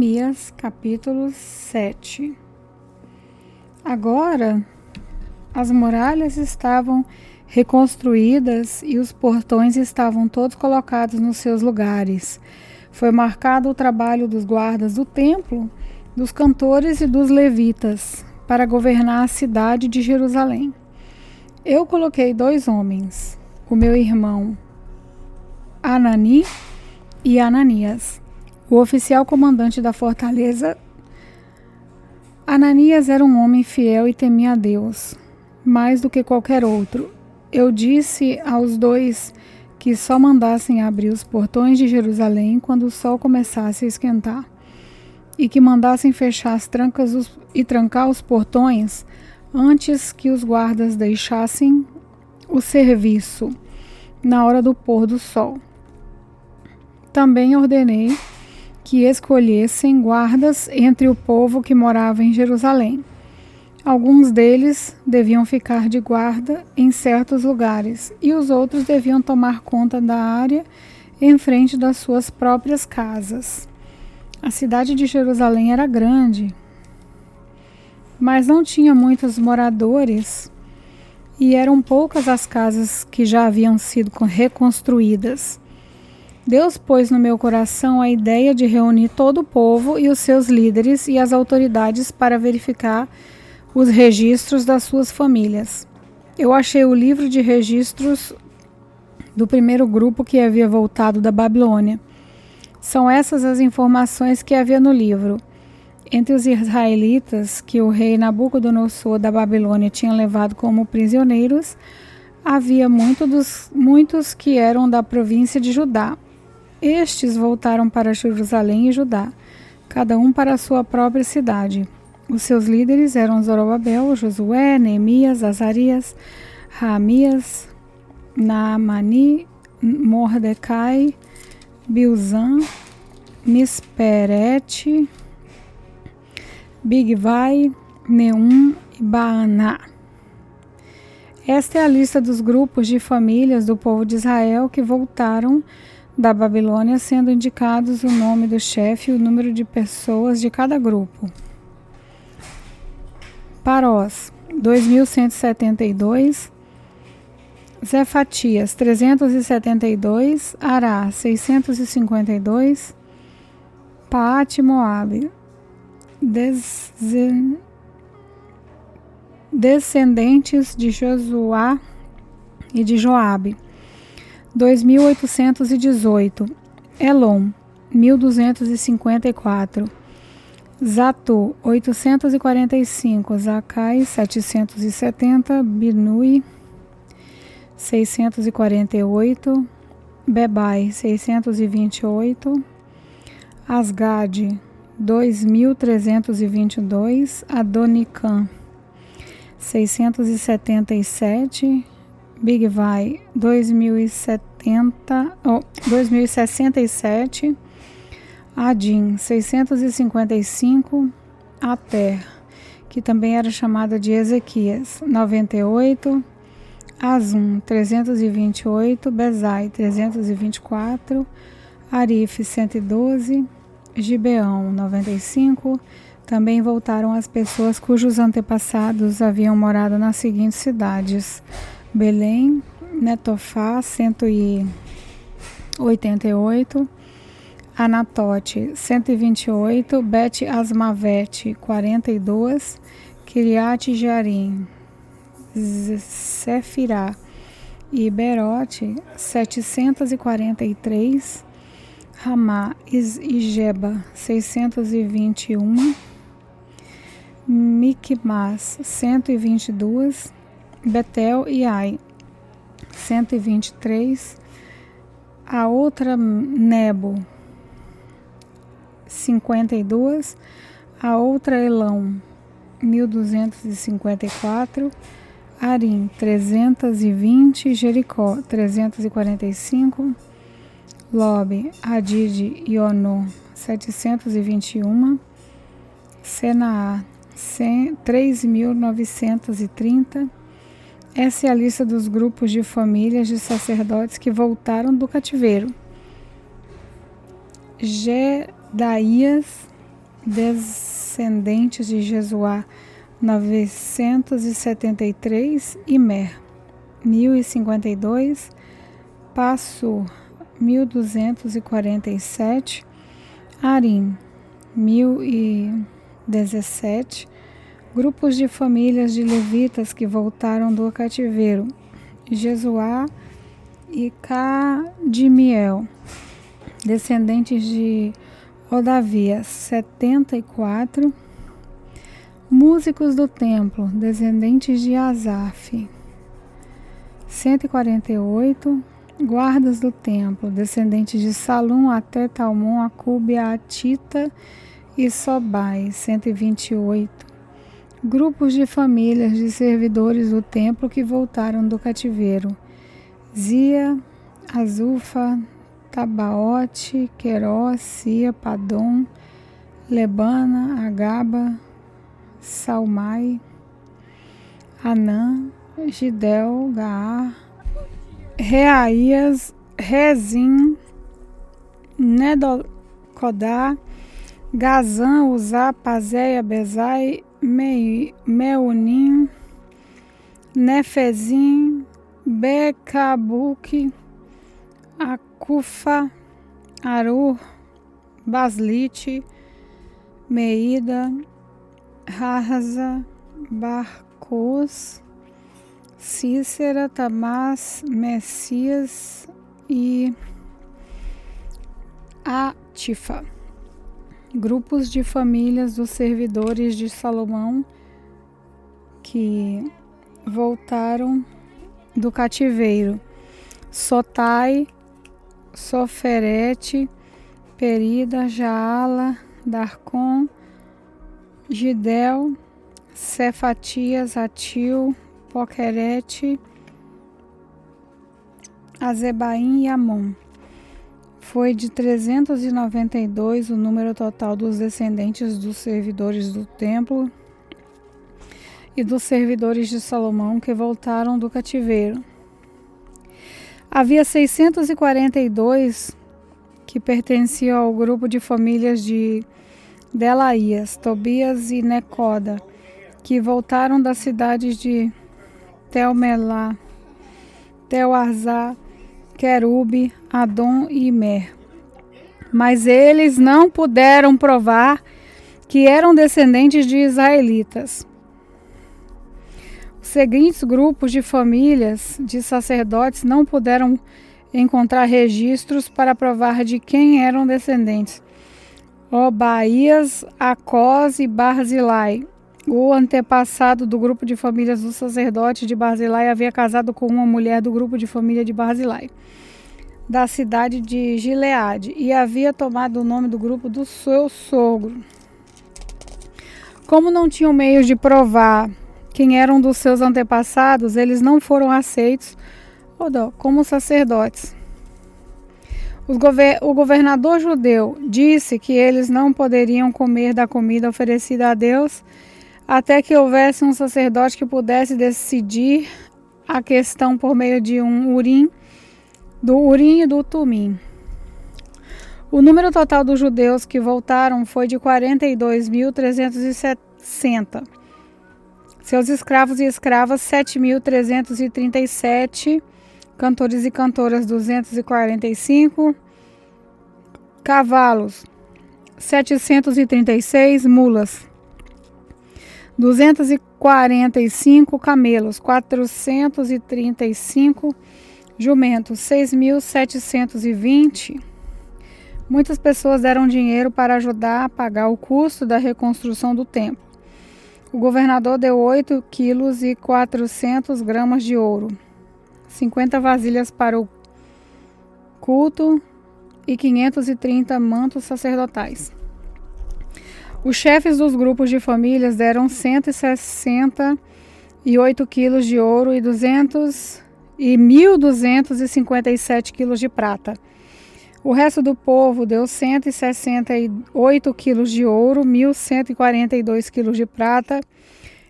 Neemias, capítulo 7. Agora, as muralhas estavam reconstruídas e os portões estavam todos colocados nos seus lugares. Foi marcado o trabalho dos guardas do templo, dos cantores e dos levitas, para governar a cidade de Jerusalém. Eu coloquei 2 homens, o meu irmão Anani e Ananias, o oficial comandante da fortaleza. Ananias era um homem fiel e temia a Deus, mais do que qualquer outro. Eu disse aos 2 que só mandassem abrir os portões de Jerusalém quando o sol começasse a esquentar, e que mandassem fechar as trancas e trancar os portões antes que os guardas deixassem o serviço na hora do pôr do sol. Também ordenei que escolhessem guardas entre o povo que morava em Jerusalém. Alguns deles deviam ficar de guarda em certos lugares e os outros deviam tomar conta da área em frente das suas próprias casas. A cidade de Jerusalém era grande, mas não tinha muitos moradores e eram poucas as casas que já haviam sido reconstruídas. Deus pôs no meu coração a ideia de reunir todo o povo e os seus líderes e as autoridades para verificar os registros das suas famílias. Eu achei o livro de registros do primeiro grupo que havia voltado da Babilônia. São essas as informações que havia no livro. Entre os israelitas que o rei Nabucodonosor da Babilônia tinha levado como prisioneiros, havia muitos que eram da província de Judá. Estes voltaram para Jerusalém e Judá, cada um para a sua própria cidade. Os seus líderes eram Zorobabel, Josué, Neemias, Azarias, Raamias, Naamani, Mordecai, Bilzan, Misperete, Bigvai, Neum e Baaná. Esta é a lista dos grupos de famílias do povo de Israel que voltaram da Babilônia, sendo indicados o nome do chefe e o número de pessoas de cada grupo. Parós, 2.172. Zefatias, 372. Ará, 652. Paate Moabe, descendentes de Josuá e de Joabe, 2.818. Elom, 1.254. Zatu, 845. Zacai, 770. Binui, 648. Bebai, 628. Asgade, 2.322. Adonicam, 677. Bigvai, 2.067. Adim, 655. Ater, que também era chamada de Ezequias, 98. Azum, 328. Bezai, 324. Arif, 112. Gibeão, 95. Também voltaram as pessoas cujos antepassados haviam morado nas seguintes cidades: Belém, Netofá, 188. Anatote, 128. Bet-Asmavete, 42. Kiriat Jearim, Zefirá e Berote, 743. Ramá e Geba, 621. Miquimás, 122. Betel e Ai, 123. A outra Nebo, 52. A outra Elão, 1.254. Arim, 320. Jericó, 345. Lobe, Hadid e Ono, 721. Senaá, 3.930. Essa é a lista dos grupos de famílias de sacerdotes que voltaram do cativeiro. Gedaías, descendentes de Jesuá, 973, Imer, 1052, Passur, 1247, Arim, 1017, grupos de famílias de levitas que voltaram do cativeiro, Jesuá e Cadmiel, descendentes de Odavias, 74, músicos do templo, descendentes de Asaf, 148, guardas do templo, descendentes de Salum até Talmon, Acube, Atita e Sobai, 128, grupos de famílias de servidores do templo que voltaram do cativeiro, Zia, Azufa, Tabaote, Queró, Sia, Padom, Lebana, Agaba, Salmai, Anã, Gidel, Gaar, Reaías, Rezim, Nedocodá, Gazã, Uzá, Pazéia, Bezai, Meunim, Nefezim, Becabuque, Acufa, Arur, Baslite, Meida, Harza, Barcos, Cícera, Tamás, Messias e Atifa. Grupos de famílias dos servidores de Salomão que voltaram do cativeiro, Sotai, Soferete, Perida, Jaala, Darcon, Gidel, Cefatias, Atil, Poquerete, Azebaim e Amon. Foi de 392 o número total dos descendentes dos servidores do templo e dos servidores de Salomão que voltaram do cativeiro. Havia 642 que pertenciam ao grupo de famílias de Delaías, Tobias e Necoda, que voltaram das cidades de Telmelá, Tel-Arzá, Querube, Adom e Imer. Mas eles não puderam provar que eram descendentes de israelitas. Os seguintes grupos de famílias de sacerdotes não puderam encontrar registros para provar de quem eram descendentes. Obaías, Acós e Barzilai. O antepassado do grupo de famílias dos sacerdotes de Barzilai havia casado com uma mulher do grupo de família de Barzilai, da cidade de Gileade, e havia tomado o nome do grupo do seu sogro. Como não tinham meios de provar quem eram dos seus antepassados, eles não foram aceitos como sacerdotes. O governador judeu disse que eles não poderiam comer da comida oferecida a Deus até que houvesse um sacerdote que pudesse decidir a questão por meio de um Urim, do Urim e do Tumim. O número total dos judeus que voltaram foi de 42.360. Seus escravos e escravas, 7.337, cantores e cantoras, 245, cavalos, 736, mulas, 245 camelos, 435 jumentos, 6.720. Muitas pessoas deram dinheiro para ajudar a pagar o custo da reconstrução do templo. O governador deu 8,4 kg de ouro, 50 vasilhas para o culto e 530 mantos sacerdotais. Os chefes dos grupos de famílias deram 168 quilos de ouro e 1.257 quilos de prata. O resto do povo deu 168 quilos de ouro, 1.142 quilos de prata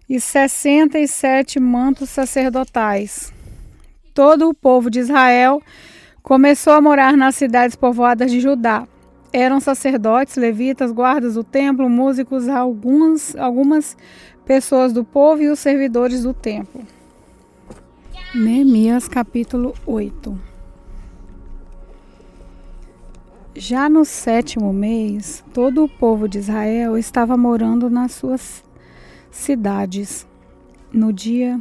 e 67 mantos sacerdotais. Todo o povo de Israel começou a morar nas cidades povoadas de Judá. eram sacerdotes, levitas, guardas do templo, músicos, algumas pessoas do povo e os servidores do templo. Neemias capítulo 8. Já no 7º mês, todo o povo de Israel estava morando nas suas cidades. No dia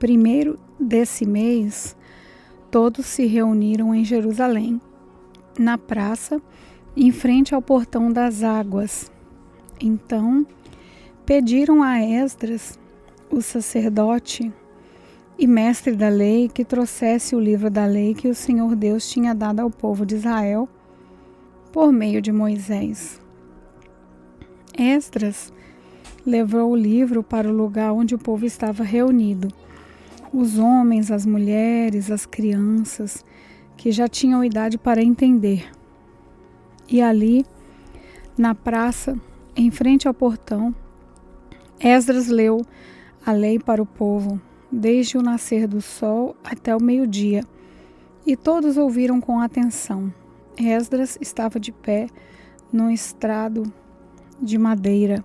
1º desse mês, todos se reuniram em Jerusalém, na praça, em frente ao portão das águas. Então, pediram a Esdras, o sacerdote e mestre da lei, que trouxesse o livro da lei que o Senhor Deus tinha dado ao povo de Israel por meio de Moisés. Esdras levou o livro para o lugar onde o povo estava reunido. Os homens, as mulheres, as crianças, que já tinham idade para entender. E ali, na praça, em frente ao portão, Esdras leu a lei para o povo, desde o nascer do sol até o meio-dia, e todos ouviram com atenção. Esdras estava de pé num estrado de madeira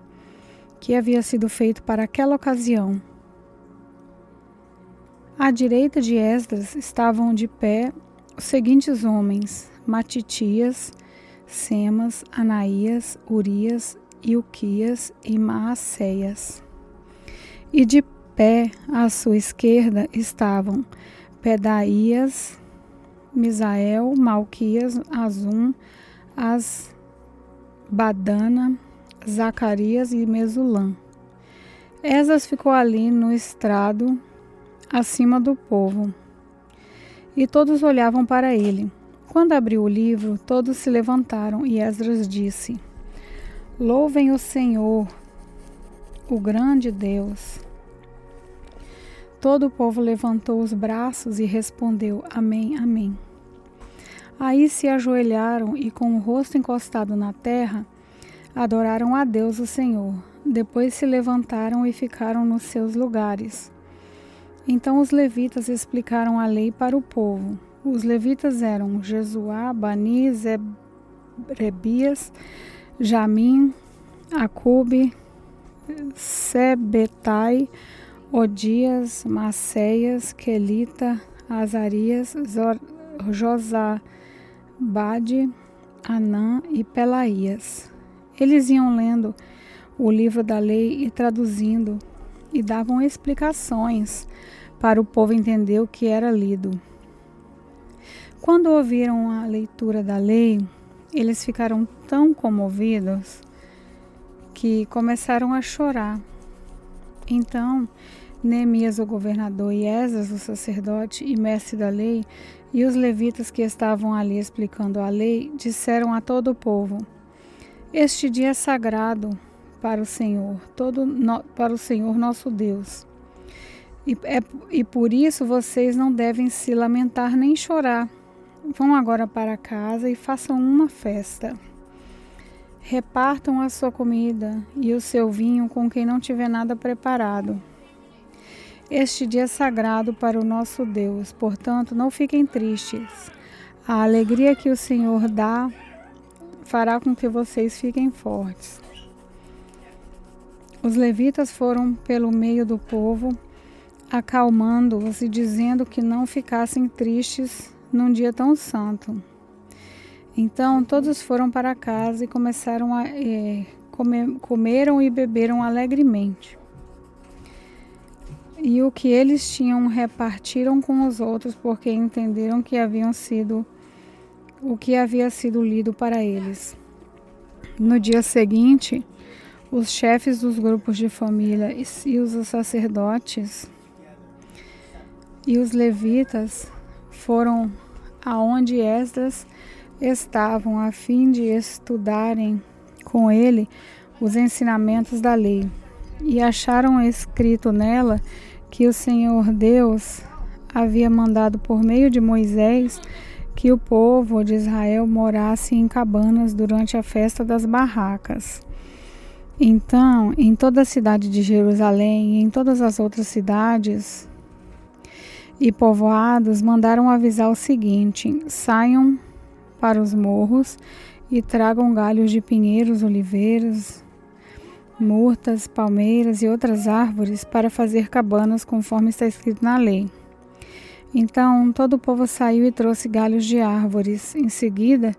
que havia sido feito para aquela ocasião. À direita de Esdras estavam de pé os seguintes homens: Matitias, Semas, Anaías, Urias, Ilquias e Maacéias. E de pé à sua esquerda estavam Pedaías, Misael, Malquias, Azum, Asbadana, Zacarias e Mesulã. Esdras ficou ali no estrado, acima do povo, e todos olhavam para ele. Quando abriu o livro, todos se levantaram, e Esdras disse: Louvem o Senhor, o grande Deus. Todo o povo levantou os braços e respondeu: Amém, amém. Aí se ajoelharam e, com o rosto encostado na terra, adoraram a Deus o Senhor. Depois se levantaram e ficaram nos seus lugares. Então os levitas explicaram a lei para o povo. Os levitas eram Jesuá, Bani, Zerebias, Jamim, Acube, Sebetai, Odias, Maceias, Quelita, Azarias, Josabade, Anã e Pelaías. Eles iam lendo o livro da lei e traduzindo, e davam explicações para o povo entender o que era lido. Quando ouviram a leitura da lei, eles ficaram tão comovidos que começaram a chorar. Então, Neemias, o governador, e Esdras, o sacerdote e mestre da lei, e os levitas que estavam ali explicando a lei, disseram a todo o povo: Este dia é sagrado para o Senhor, para o Senhor nosso Deus. E por isso vocês não devem se lamentar nem chorar. Vão agora para casa e façam uma festa. Repartam a sua comida e o seu vinho com quem não tiver nada preparado. Este dia é sagrado para o nosso Deus, portanto, não fiquem tristes. A alegria que o Senhor dá fará com que vocês fiquem fortes. Os levitas foram pelo meio do povo, acalmando-os e dizendo que não ficassem tristes num dia tão santo. Então todos foram para casa e começaram a comeram e beberam alegremente. E o que eles tinham repartiram com os outros, porque entenderam que o que havia sido lido para eles. No dia seguinte, os chefes dos grupos de família e os sacerdotes e os levitas foram aonde Esdras estavam, a fim de estudarem com ele os ensinamentos da lei, e acharam escrito nela que o Senhor Deus havia mandado por meio de Moisés que o povo de Israel morasse em cabanas durante a festa das barracas. Então, em toda a cidade de Jerusalém e em todas as outras cidades e povoados, mandaram avisar o seguinte: saiam para os morros e tragam galhos de pinheiros, oliveiras, murtas, palmeiras e outras árvores para fazer cabanas conforme está escrito na lei. Então todo o povo saiu e trouxe galhos de árvores. Em seguida,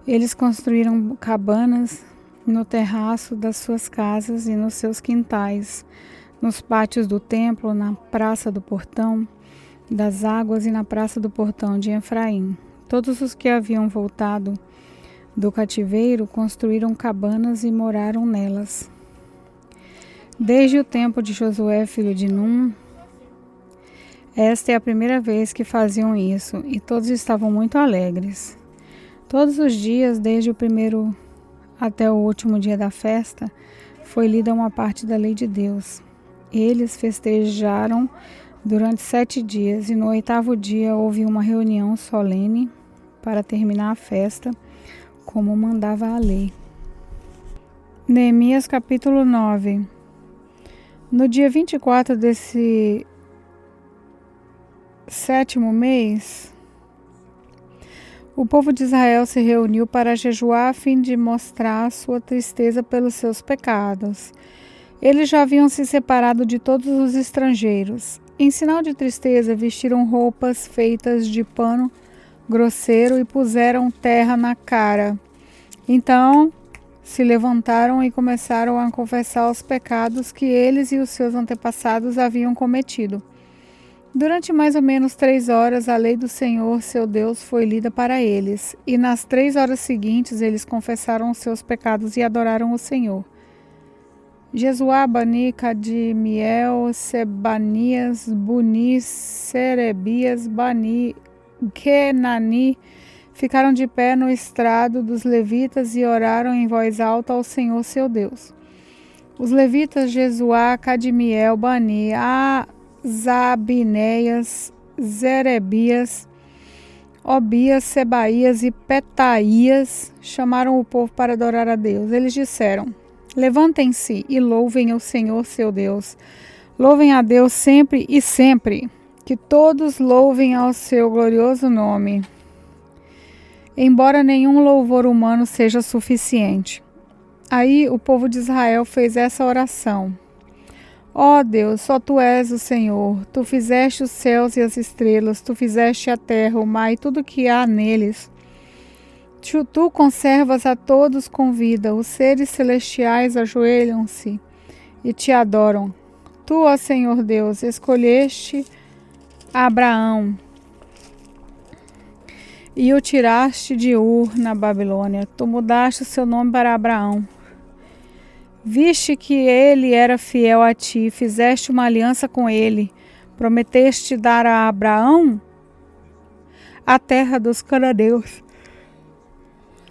eles construíram cabanas no terraço das suas casas e nos seus quintais, nos pátios do templo, na praça do portão das águas e na praça do portão de Efraim. Todos os que haviam voltado do cativeiro construíram cabanas e moraram nelas. Desde o tempo de Josué, filho de Num, esta é a primeira vez que faziam isso, e todos estavam muito alegres. Todos os dias, desde o primeiro até o último dia da festa, foi lida uma parte da lei de Deus. Eles festejaram durante 7 dias, e no 8º dia houve uma reunião solene para terminar a festa, como mandava a lei. Neemias capítulo 9. No dia 24 desse 7º mês, o povo de Israel se reuniu para jejuar a fim de mostrar sua tristeza pelos seus pecados. Eles já haviam se separado de todos os estrangeiros. Em sinal de tristeza, vestiram roupas feitas de pano grosseiro e puseram terra na cara. Então se levantaram e começaram a confessar os pecados que eles e os seus antepassados haviam cometido. Durante mais ou menos 3 horas, a lei do Senhor, seu Deus, foi lida para eles, e nas 3 horas seguintes eles confessaram os seus pecados e adoraram o Senhor. Jesuá, Bani, Cadmiel, Sebanias, Buni, Serebias, Bani, Kenani, ficaram de pé no estrado dos levitas e oraram em voz alta ao Senhor, seu Deus. Os levitas Jesuá, Cadmiel, Bani, Zabinéias, Zerebias, Obias, Sebaías e Petaías chamaram o povo para adorar a Deus. Eles disseram: levantem-se e louvem o Senhor seu Deus. Louvem a Deus sempre e sempre. Que todos louvem ao seu glorioso nome. Embora nenhum louvor humano seja suficiente. Aí o povo de Israel fez essa oração: ó Deus, só Tu és o Senhor. Tu fizeste os céus e as estrelas, Tu fizeste a terra, o mar e tudo que há neles. Tu conservas a todos com vida. Os seres celestiais ajoelham-se e Te adoram. Tu, ó Senhor Deus, escolheste Abraão e o tiraste de Ur, na Babilônia. Tu mudaste o seu nome para Abraão. Viste que ele era fiel a Ti, fizeste uma aliança com ele. Prometeste dar a Abraão a terra dos cananeus,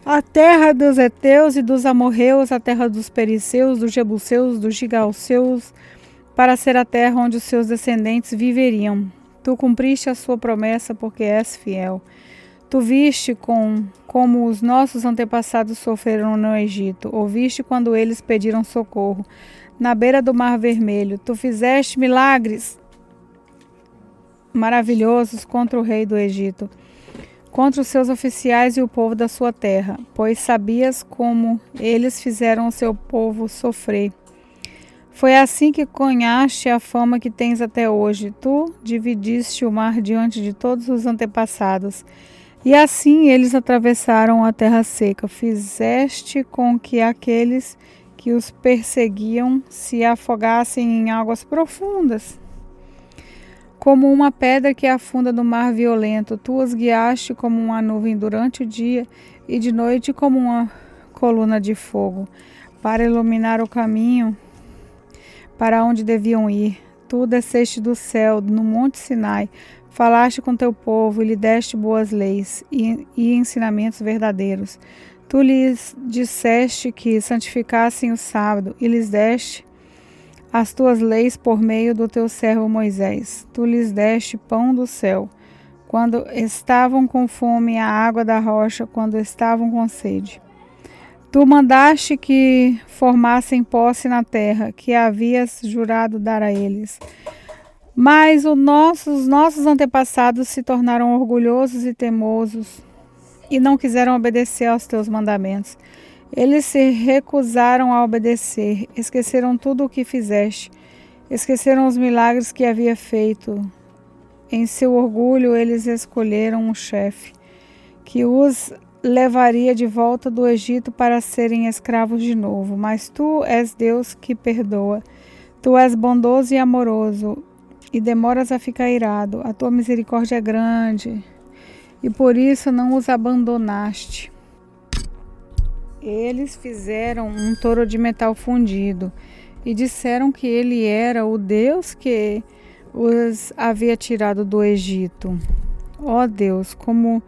a terra dos heteus e dos amorreus, a terra dos perizeus, dos jebuseus, dos gigaseus, para ser a terra onde os seus descendentes viveriam. Tu cumpriste a sua promessa porque és fiel. Tu viste como os nossos antepassados sofreram no Egito. Ouviste quando eles pediram socorro na beira do Mar Vermelho. Tu fizeste milagres maravilhosos contra o rei do Egito, contra os seus oficiais e o povo da sua terra, pois sabias como eles fizeram o seu povo sofrer. Foi assim que ganhaste a fama que tens até hoje. Tu dividiste o mar diante de todos os antepassados, e assim eles atravessaram a terra seca. Fizeste com que aqueles que os perseguiam se afogassem em águas profundas, como uma pedra que afunda no mar violento. Tu os guiaste como uma nuvem durante o dia e de noite como uma coluna de fogo, para iluminar o caminho para onde deviam ir. Tu desceste do céu, no monte Sinai, falaste com teu povo e lhe deste boas leis e ensinamentos verdadeiros. Tu lhes disseste que santificassem o sábado e lhes deste as tuas leis por meio do teu servo Moisés. Tu lhes deste pão do céu, quando estavam com fome, a água da rocha, quando estavam com sede. Tu mandaste que formassem posse na terra, que havias jurado dar a eles. Mas os nossos antepassados se tornaram orgulhosos e teimosos e não quiseram obedecer aos teus mandamentos. Eles se recusaram a obedecer, esqueceram tudo o que fizeste, esqueceram os milagres que havia feito. Em seu orgulho, eles escolheram um chefe que os levaria de volta do Egito para serem escravos de novo. Mas tu és Deus que perdoa. Tu és bondoso e amoroso, e demoras a ficar irado. A tua misericórdia é grande, e por isso não os abandonaste. Eles fizeram um touro de metal fundido e disseram que ele era o Deus que os havia tirado do Egito. Ó Deus, como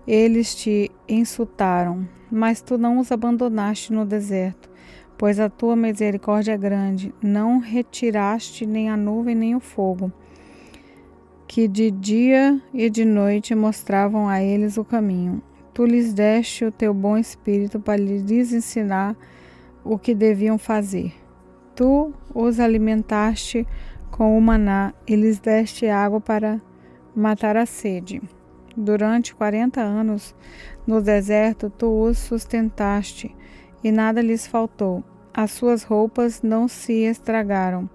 eles te insultaram, mas tu não os abandonaste no deserto, pois a tua misericórdia é grande. Não retiraste nem a nuvem nem o fogo, que de dia e de noite mostravam a eles o caminho. Tu lhes deste o teu bom espírito para lhes ensinar o que deviam fazer. Tu os alimentaste com o maná e lhes deste água para matar a sede. Durante 40 anos no deserto tu os sustentaste e nada lhes faltou. As suas roupas não se estragaram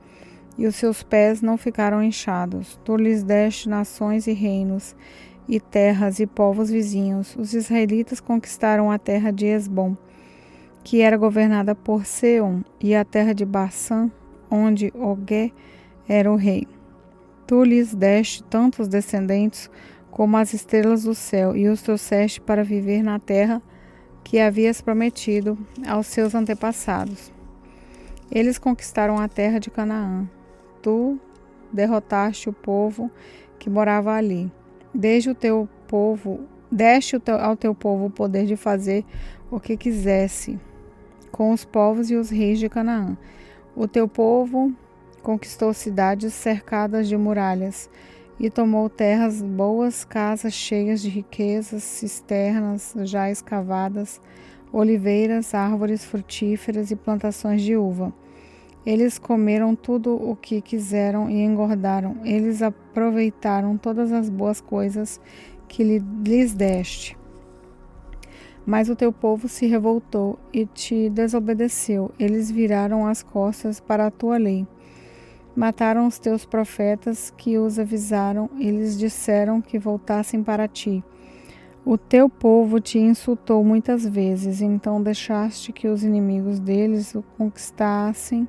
e os seus pés não ficaram inchados. Tu lhes deste nações e reinos, e terras e povos vizinhos. Os israelitas conquistaram a terra de Esbom, que era governada por Seom, e a terra de Bassã, onde Ogé era o rei. Tu lhes deste tantos descendentes como as estrelas do céu, e os trouxeste para viver na terra que havias prometido aos seus antepassados. Eles conquistaram a terra de Canaã. Tu derrotaste o povo que morava ali. Deste ao teu povo o poder de fazer o que quisesse com os povos e os reis de Canaã. O teu povo conquistou cidades cercadas de muralhas e tomou terras boas, casas cheias de riquezas, cisternas já escavadas, oliveiras, árvores frutíferas e plantações de uva. Eles comeram tudo o que quiseram e engordaram. Eles aproveitaram todas as boas coisas que lhes deste. Mas o teu povo se revoltou e te desobedeceu. Eles viraram as costas para a tua lei. Mataram os teus profetas que os avisaram. Eles disseram que voltassem para ti. O teu povo te insultou muitas vezes, então deixaste que os inimigos deles o conquistassem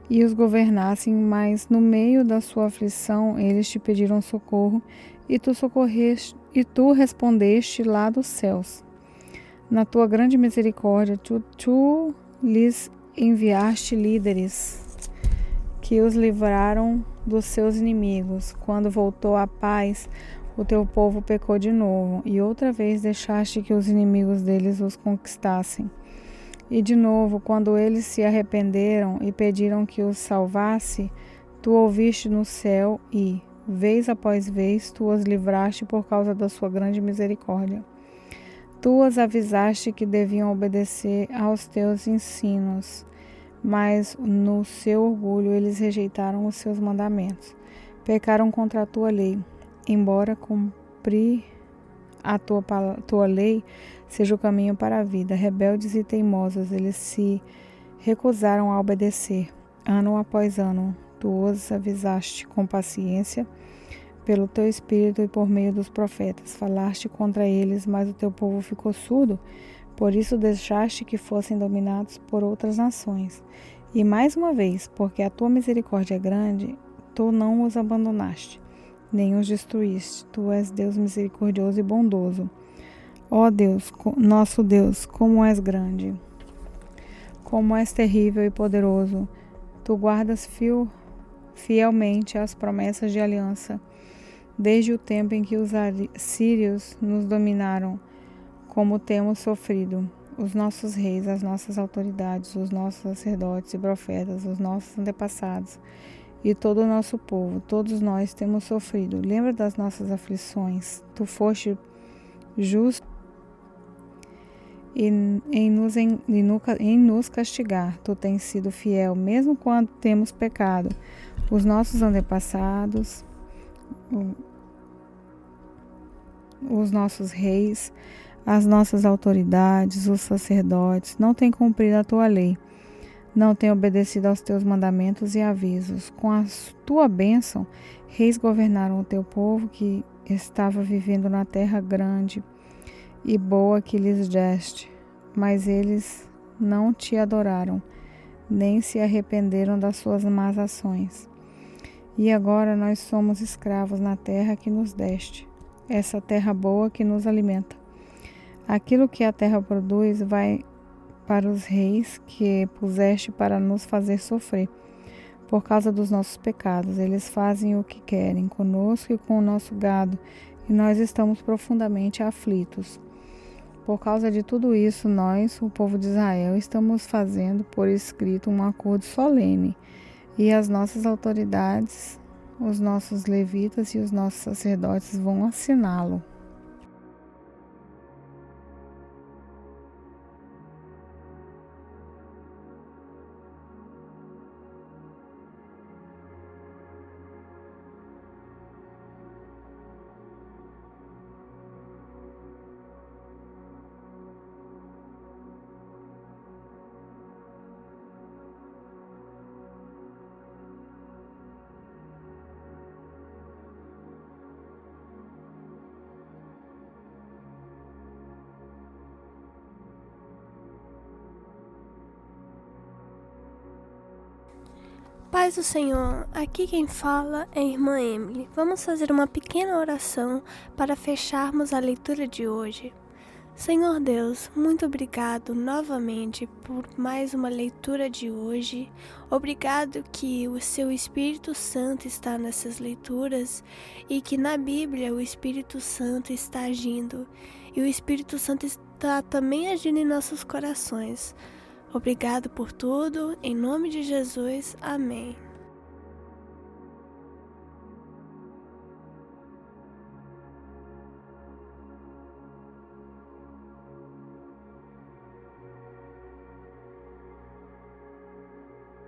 e os governassem, mas no meio da sua aflição eles te pediram socorro e tu respondeste lá dos céus. Na tua grande misericórdia, tu lhes enviaste líderes que os livraram dos seus inimigos. Quando voltou a paz, o teu povo pecou de novo, e outra vez deixaste que os inimigos deles os conquistassem. E de novo, quando eles se arrependeram e pediram que os salvasse, tu ouviste no céu e, vez após vez, tu os livraste por causa da sua grande misericórdia. Tu os avisaste que deviam obedecer aos teus ensinos, mas no seu orgulho eles rejeitaram os seus mandamentos. Pecaram contra a tua lei. Embora cumprir a tua lei seja o caminho para a vida, rebeldes e teimosos, eles se recusaram a obedecer. Ano após ano, tu os avisaste com paciência pelo teu espírito e por meio dos profetas. Falaste contra eles, mas o teu povo ficou surdo, por isso deixaste que fossem dominados por outras nações. E mais uma vez, porque a tua misericórdia é grande, tu não os abandonaste, nem os destruíste. Tu és Deus misericordioso e bondoso. Ó Deus, nosso Deus, como és grande, como és terrível e poderoso. Tu guardas fielmente as promessas de aliança, desde o tempo em que os sírios nos dominaram, como temos sofrido. Os nossos reis, as nossas autoridades, os nossos sacerdotes e profetas, os nossos antepassados, e todo o nosso povo, todos nós temos sofrido. Lembra das nossas aflições. Tu foste justo em nos castigar. Tu tens sido fiel, mesmo quando temos pecado. Os nossos antepassados, os nossos reis, As nossas autoridades, os sacerdotes, não têm cumprido a tua lei, não têm obedecido aos teus mandamentos e avisos. Com a tua bênção, reis governaram o teu povo que estava vivendo na terra grande e boa que lhes deste, mas eles não te adoraram, nem se arrependeram das suas más ações. E agora nós somos escravos na terra que nos deste, essa terra boa que nos alimenta. Aquilo que a terra produz vai para os reis que puseste para nos fazer sofrer. Por causa dos nossos pecados, eles fazem o que querem conosco e com o nosso gado, e nós estamos profundamente aflitos. Por causa de tudo isso, nós, o povo de Israel, estamos fazendo por escrito um acordo solene, e as nossas autoridades, os nossos levitas e os nossos sacerdotes vão assiná-lo. Paz do Senhor, aqui quem fala é a irmã Emily. Vamos fazer uma pequena oração para fecharmos a leitura de hoje. Senhor Deus, muito obrigado novamente por mais uma leitura de hoje. Obrigado que o seu Espírito Santo está nessas leituras e que na Bíblia o Espírito Santo está agindo e o Espírito Santo está também agindo em nossos corações. Obrigado por tudo, em nome de Jesus, amém.